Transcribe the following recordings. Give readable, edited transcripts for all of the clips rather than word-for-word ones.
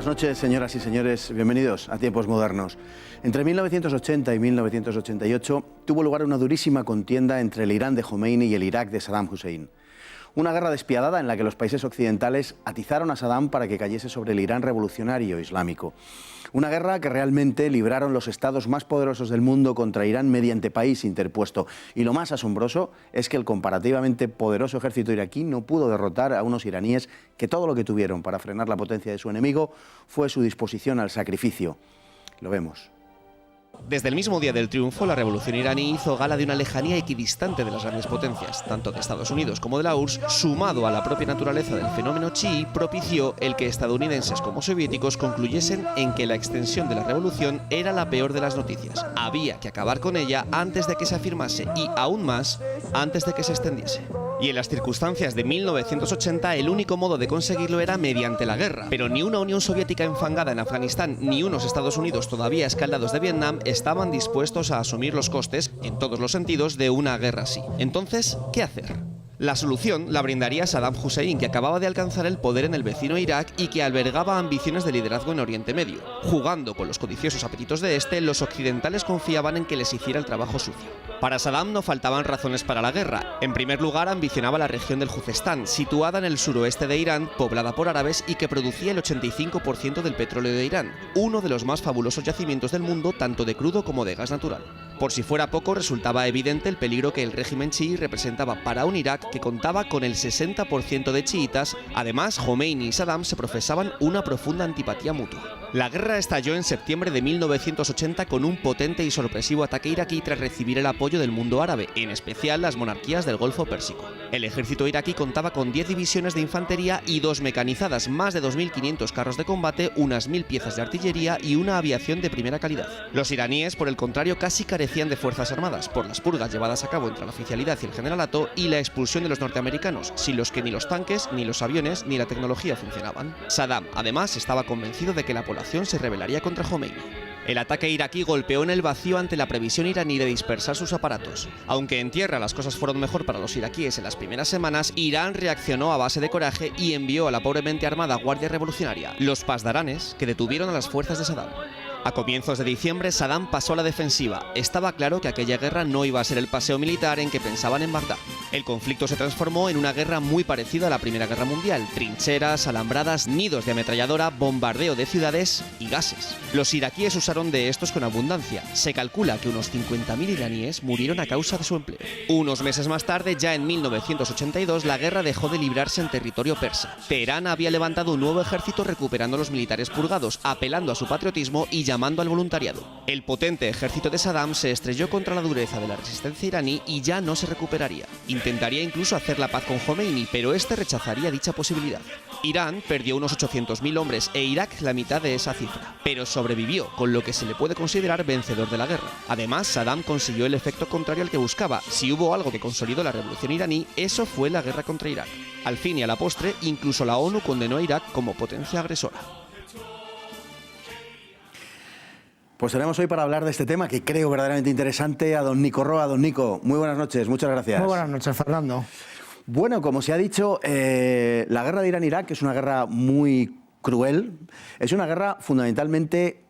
noches, señoras y señores. Bienvenidos a Tiempos Modernos. Entre 1980 y 1988 tuvo lugar una durísima contienda entre el Irán de Jomeini y el Irak de Saddam Hussein. Una guerra despiadada en la que los países occidentales atizaron a Saddam para que cayese sobre el Irán revolucionario islámico. Una guerra que realmente libraron los estados más poderosos del mundo contra Irán mediante país interpuesto. Y lo más asombroso es que el comparativamente poderoso ejército iraquí no pudo derrotar a unos iraníes que todo lo que tuvieron para frenar la potencia de su enemigo fue su disposición al sacrificio. Lo vemos. Desde el mismo día del triunfo, la revolución iraní hizo gala de una lejanía equidistante de las grandes potencias, tanto de Estados Unidos como de la URSS, sumado a la propia naturaleza del fenómeno chií, propició el que estadounidenses como soviéticos concluyesen en que la extensión de la revolución era la peor de las noticias. Había que acabar con ella antes de que se afirmase y, aún más, antes de que se extendiese. Y en las circunstancias de 1980, el único modo de conseguirlo era mediante la guerra. Pero ni una Unión Soviética enfangada en Afganistán, ni unos Estados Unidos todavía escaldados de Vietnam estaban dispuestos a asumir los costes, en todos los sentidos, de una guerra así. Entonces, ¿qué hacer? La solución la brindaría Saddam Hussein, que acababa de alcanzar el poder en el vecino Irak y que albergaba ambiciones de liderazgo en Oriente Medio. Jugando con los codiciosos apetitos de este, los occidentales confiaban en que les hiciera el trabajo sucio. Para Saddam no faltaban razones para la guerra. En primer lugar, ambicionaba la región del Juzestán, situada en el suroeste de Irán, poblada por árabes y que producía el 85% del petróleo de Irán, uno de los más fabulosos yacimientos del mundo, tanto de crudo como de gas natural. Por si fuera poco, resultaba evidente el peligro que el régimen chií representaba para un Irak que contaba con el 60% de chiitas. Además, Jomeini y Saddam se profesaban una profunda antipatía mutua. La guerra estalló en septiembre de 1980 con un potente y sorpresivo ataque iraquí tras recibir el apoyo del mundo árabe, en especial las monarquías del Golfo Pérsico. El ejército iraquí contaba con 10 divisiones de infantería y 2 mecanizadas, más de 2.500 carros de combate, unas 1.000 piezas de artillería y una aviación de primera calidad. Los iraníes, por el contrario, casi carecían de fuerzas armadas, por las purgas llevadas a cabo entre la oficialidad y el generalato y la expulsión de los norteamericanos, sin los que ni los tanques, ni los aviones, ni la tecnología funcionaban. Saddam, además, estaba convencido de que la población se rebelaría contra Jomeini. El ataque iraquí golpeó en el vacío ante la previsión iraní de dispersar sus aparatos. Aunque en tierra las cosas fueron mejor para los iraquíes en las primeras semanas, Irán reaccionó a base de coraje y envió a la pobremente armada Guardia Revolucionaria, los Pasdaranes, que detuvieron a las fuerzas de Saddam. A comienzos de diciembre, Saddam pasó a la defensiva. Estaba claro que aquella guerra no iba a ser el paseo militar en que pensaban en Bagdad. El conflicto se transformó en una guerra muy parecida a la Primera Guerra Mundial. Trincheras, alambradas, nidos de ametralladora, bombardeo de ciudades y gases. Los iraquíes usaron de estos con abundancia. Se calcula que unos 50.000 iraníes murieron a causa de su empleo. Unos meses más tarde, ya en 1982, la guerra dejó de librarse en territorio persa. Teherán había levantado un nuevo ejército recuperando a los militares purgados, apelando a su patriotismo y llamando al voluntariado. El potente ejército de Saddam se estrelló contra la dureza de la resistencia iraní y ya no se recuperaría. Intentaría incluso hacer la paz con Jomeini, pero este rechazaría dicha posibilidad. Irán perdió unos 800.000 hombres e Irak la mitad de esa cifra, pero sobrevivió, con lo que se le puede considerar vencedor de la guerra. Además, Saddam consiguió el efecto contrario al que buscaba. Si hubo algo que consolidó la revolución iraní, eso fue la guerra contra Irak. Al fin y a la postre, incluso la ONU condenó a Irak como potencia agresora. Pues tenemos hoy para hablar de este tema que creo verdaderamente interesante a don Nico Roa. Don Nico, muy buenas noches, muchas gracias. Muy buenas noches, Fernando. Bueno, como se ha dicho, la guerra de Irán-Irak es una guerra muy cruel, es una guerra fundamentalmente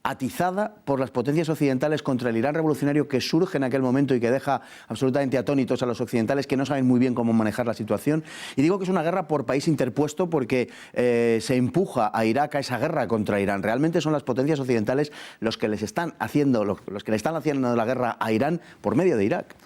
atizada por las potencias occidentales contra el Irán revolucionario que surge en aquel momento y que deja absolutamente atónitos a los occidentales que no saben muy bien cómo manejar la situación. Y digo que es una guerra por país interpuesto porque se empuja a Irak a esa guerra contra Irán. Realmente son las potencias occidentales los que le están haciendo la guerra a Irán por medio de Irak.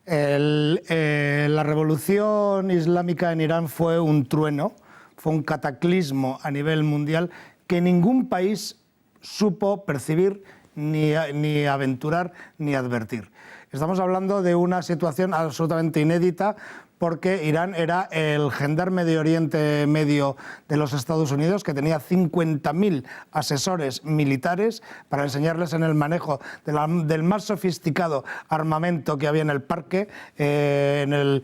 La revolución islámica en Irán fue un trueno, fue un cataclismo a nivel mundial que ningún país supo percibir, ni aventurar, ni advertir. Estamos hablando de una situación absolutamente inédita porque Irán era el gendarme de Oriente Medio de los Estados Unidos, que tenía 50.000 asesores militares para enseñarles en el manejo del más sofisticado armamento que había en el parque, en el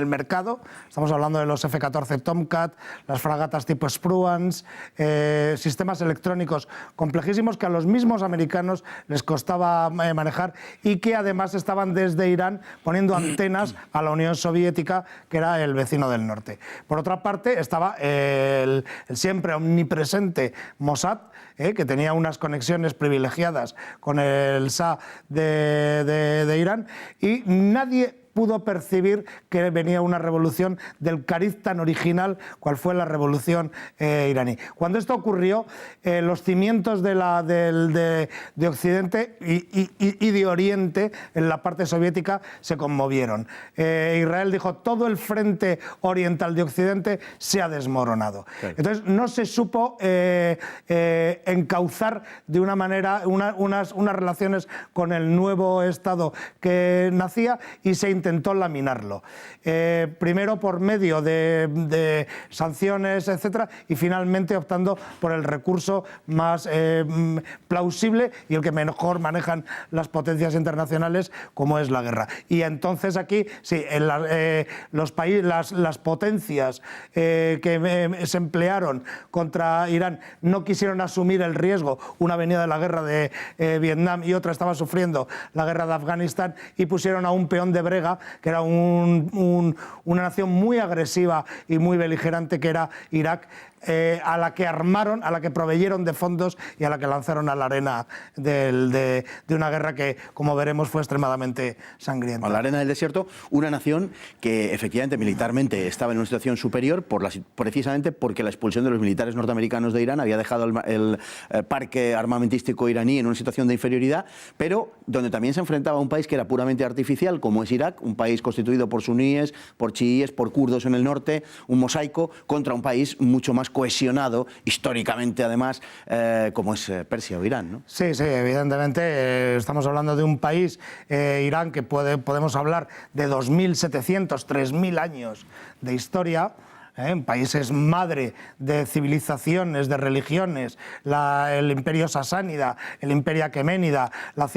mercado. Estamos hablando de los F-14 Tomcat, las fragatas tipo Spruance, sistemas electrónicos complejísimos que a los mismos americanos les costaba manejar y que además estaban desde Irán poniendo antenas a la Unión Soviética, que era el vecino del norte. Por otra parte, estaba el siempre omnipresente Mossad, que tenía unas conexiones privilegiadas con el Shah de Irán, y nadie pudo percibir que venía una revolución del cariz tan original cual fue la revolución iraní. Cuando esto ocurrió, los cimientos de Occidente y de Oriente, en la parte soviética, se conmovieron. Israel dijo: todo el frente oriental de Occidente se ha desmoronado. Claro. Entonces no se supo encauzar de una manera unas relaciones con el nuevo Estado que nacía, y se intentó laminarlo. Primero por medio de sanciones, etcétera, y finalmente optando por el recurso más plausible y el que mejor manejan las potencias internacionales, como es la guerra. Y entonces aquí, sí, las potencias que se emplearon contra Irán no quisieron asumir el riesgo. Una venía de la guerra de Vietnam y otra estaba sufriendo la guerra de Afganistán, y pusieron a un peón de brega, que era una nación muy agresiva y muy beligerante, que era Irak, a la que armaron, a la que proveyeron de fondos y a la que lanzaron a la arena de una guerra que, como veremos, fue extremadamente sangrienta. A la arena del desierto, una nación que efectivamente militarmente estaba en una situación superior precisamente porque la expulsión de los militares norteamericanos de Irán había dejado el parque armamentístico iraní en una situación de inferioridad, pero donde también se enfrentaba a un país que era puramente artificial, como es Irak, un país constituido por suníes, por chiíes, por kurdos en el norte, un mosaico, contra un país mucho más cohesionado, históricamente además, como es Persia o Irán, ¿no? Sí, sí, evidentemente estamos hablando de un país, Irán, que podemos hablar de 2.700, 3.000 años de historia. Países madre de civilizaciones, de religiones, el imperio sasánida, el imperio aqueménida, la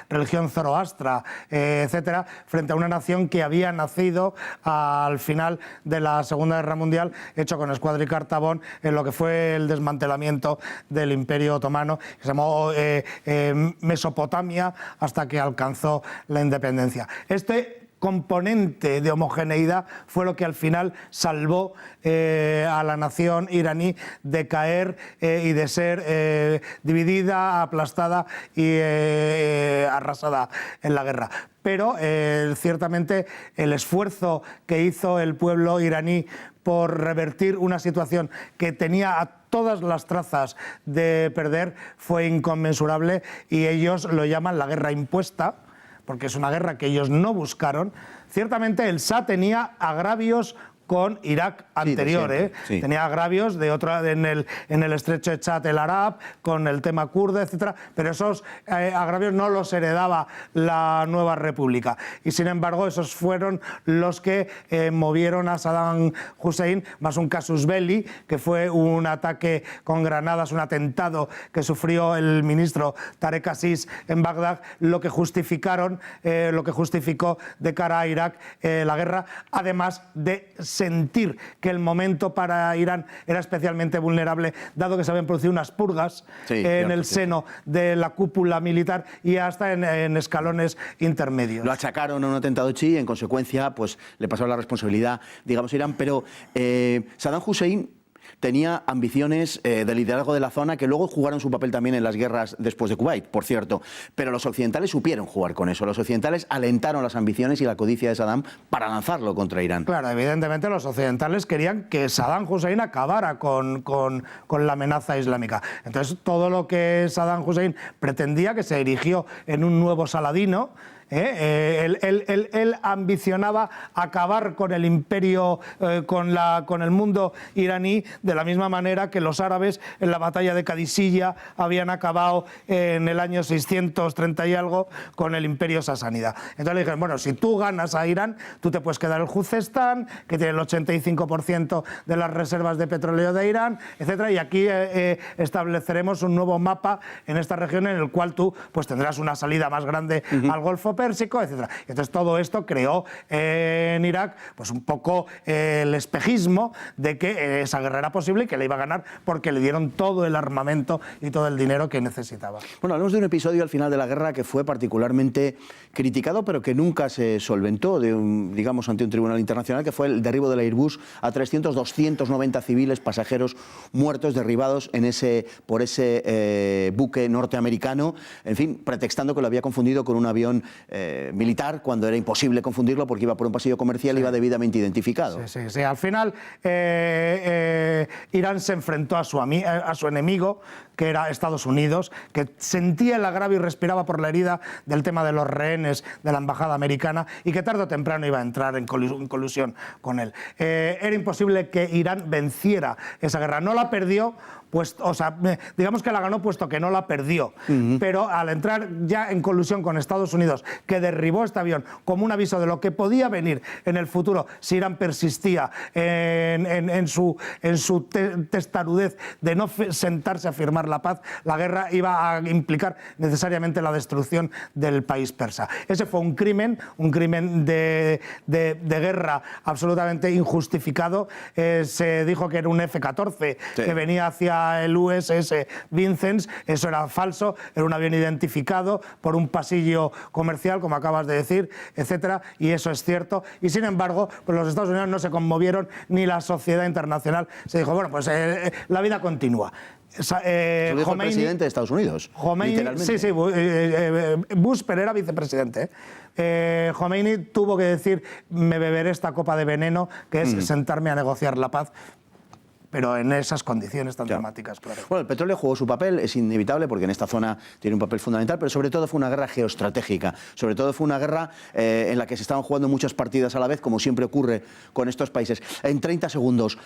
religión zoroastra, etcétera, frente a una nación que había nacido al final de la Segunda Guerra Mundial, hecho con escuadra y cartabón, en lo que fue el desmantelamiento del imperio otomano, que se llamó Mesopotamia, hasta que alcanzó la independencia. Este componente de homogeneidad fue lo que al final salvó a la nación iraní de caer y de ser dividida, aplastada y arrasada en la guerra. Pero ciertamente el esfuerzo que hizo el pueblo iraní por revertir una situación que tenía a todas las trazas de perder fue inconmensurable, y ellos lo llaman la guerra impuesta, porque es una guerra que ellos no buscaron. Ciertamente el Shah tenía agravios con Irak anterior, sí. Tenía agravios de otra en el estrecho de Chat el Arab, con el tema kurdo, etcétera, pero esos agravios no los heredaba la nueva república, y sin embargo esos fueron los que movieron a Saddam Hussein, más un casus belli, que fue un ataque con granadas, un atentado que sufrió el ministro Tarek Aziz en Bagdad, lo que justificó de cara a Irak la guerra, además de sentir que el momento para Irán era especialmente vulnerable, dado que se habían producido unas purgas en el seno de la cúpula militar y hasta en escalones intermedios. Lo achacaron a un atentado chií, en consecuencia pues le pasaron la responsabilidad, digamos, a Irán, pero Saddam Hussein tenía ambiciones de liderazgo de la zona que luego jugaron su papel también en las guerras después de Kuwait, por cierto. Pero los occidentales supieron jugar con eso. Los occidentales alentaron las ambiciones y la codicia de Saddam para lanzarlo contra Irán. Claro, evidentemente los occidentales querían que Saddam Hussein acabara con la amenaza islámica. Entonces todo lo que Saddam Hussein pretendía, que se erigió en un nuevo Saladino, él ambicionaba acabar con el imperio, con el mundo iraní, de la misma manera que los árabes en la batalla de Qadisiyah habían acabado en el año 630 y algo con el imperio sasánida. Entonces le dijeron: bueno, si tú ganas a Irán, tú te puedes quedar el Juzestán, que tiene el 85% de las reservas de petróleo de Irán, etcétera, y aquí estableceremos un nuevo mapa en esta región en el cual tú pues tendrás una salida más grande al Golfo, Pérsico, etc. Entonces todo esto creó en Irak pues un poco el espejismo de que esa guerra era posible y que le iba a ganar porque le dieron todo el armamento y todo el dinero que necesitaba. Bueno, hablamos de un episodio al final de la guerra que fue particularmente criticado, pero que nunca se solventó, digamos, ante un tribunal internacional, que fue el derribo del Airbus A300, 290 civiles pasajeros muertos, derribados por ese buque norteamericano, en fin, pretextando que lo había confundido con un avión militar, cuando era imposible confundirlo porque iba por un pasillo comercial y iba debidamente identificado. Sí. Al final, Irán se enfrentó a su enemigo, que era Estados Unidos, que sentía el agravio y respiraba por la herida del tema de los rehenes de la embajada americana y que tarde o temprano iba a entrar en colusión con él. Era imposible que Irán venciera esa guerra. No la perdió, pues, o sea, digamos que la ganó puesto que no la perdió, pero al entrar ya en colusión con Estados Unidos, que derribó este avión como un aviso de lo que podía venir en el futuro si Irán persistía en su testarudez de no sentarse a firmar la paz, la guerra iba a implicar necesariamente la destrucción del país persa. Ese fue un crimen de guerra absolutamente injustificado. Se dijo que era un F-14 que venía hacia el USS Vincennes. Eso era falso, era un avión identificado por un pasillo comercial, como acabas de decir, etcétera, y eso es cierto. Y sin embargo, pues los Estados Unidos no se conmovieron, ni la sociedad internacional se dijo, bueno, pues la vida continúa. Lo dijo el presidente de Estados Unidos, literalmente. Sí, Bush, pero era vicepresidente. Khomeini tuvo que decir, me beberé esta copa de veneno, que es sentarme a negociar la paz, pero en esas condiciones tan dramáticas, claro. Bueno, el petróleo jugó su papel, es inevitable, porque en esta zona tiene un papel fundamental, pero sobre todo fue una guerra geoestratégica, sobre todo fue una guerra en la que se estaban jugando muchas partidas a la vez, como siempre ocurre con estos países. En 30 segundos,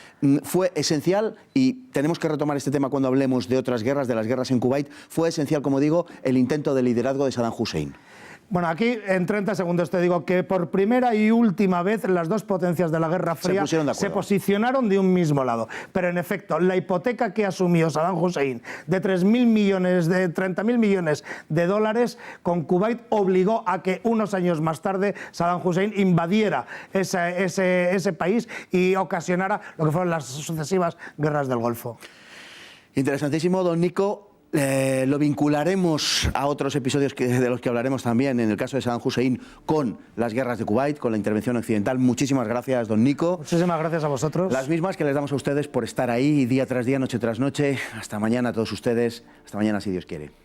fue esencial, y tenemos que retomar este tema cuando hablemos de otras guerras, de las guerras en Kuwait, fue esencial, como digo, el intento de liderazgo de Saddam Hussein. Bueno, aquí en 30 segundos te digo que por primera y última vez las dos potencias de la Guerra Fría se posicionaron de un mismo lado. Pero en efecto, la hipoteca que asumió Saddam Hussein de 30.000 millones de dólares con Kuwait obligó a que unos años más tarde Saddam Hussein invadiera ese país y ocasionara lo que fueron las sucesivas guerras del Golfo. Interesantísimo, don Nico. Lo vincularemos a otros episodios de los que hablaremos también, en el caso de Saddam Hussein, con las guerras de Kuwait, con la intervención occidental. Muchísimas gracias, don Nico. Muchísimas gracias a vosotros. Las mismas que les damos a ustedes por estar ahí día tras día, noche tras noche. Hasta mañana a todos ustedes. Hasta mañana, si Dios quiere.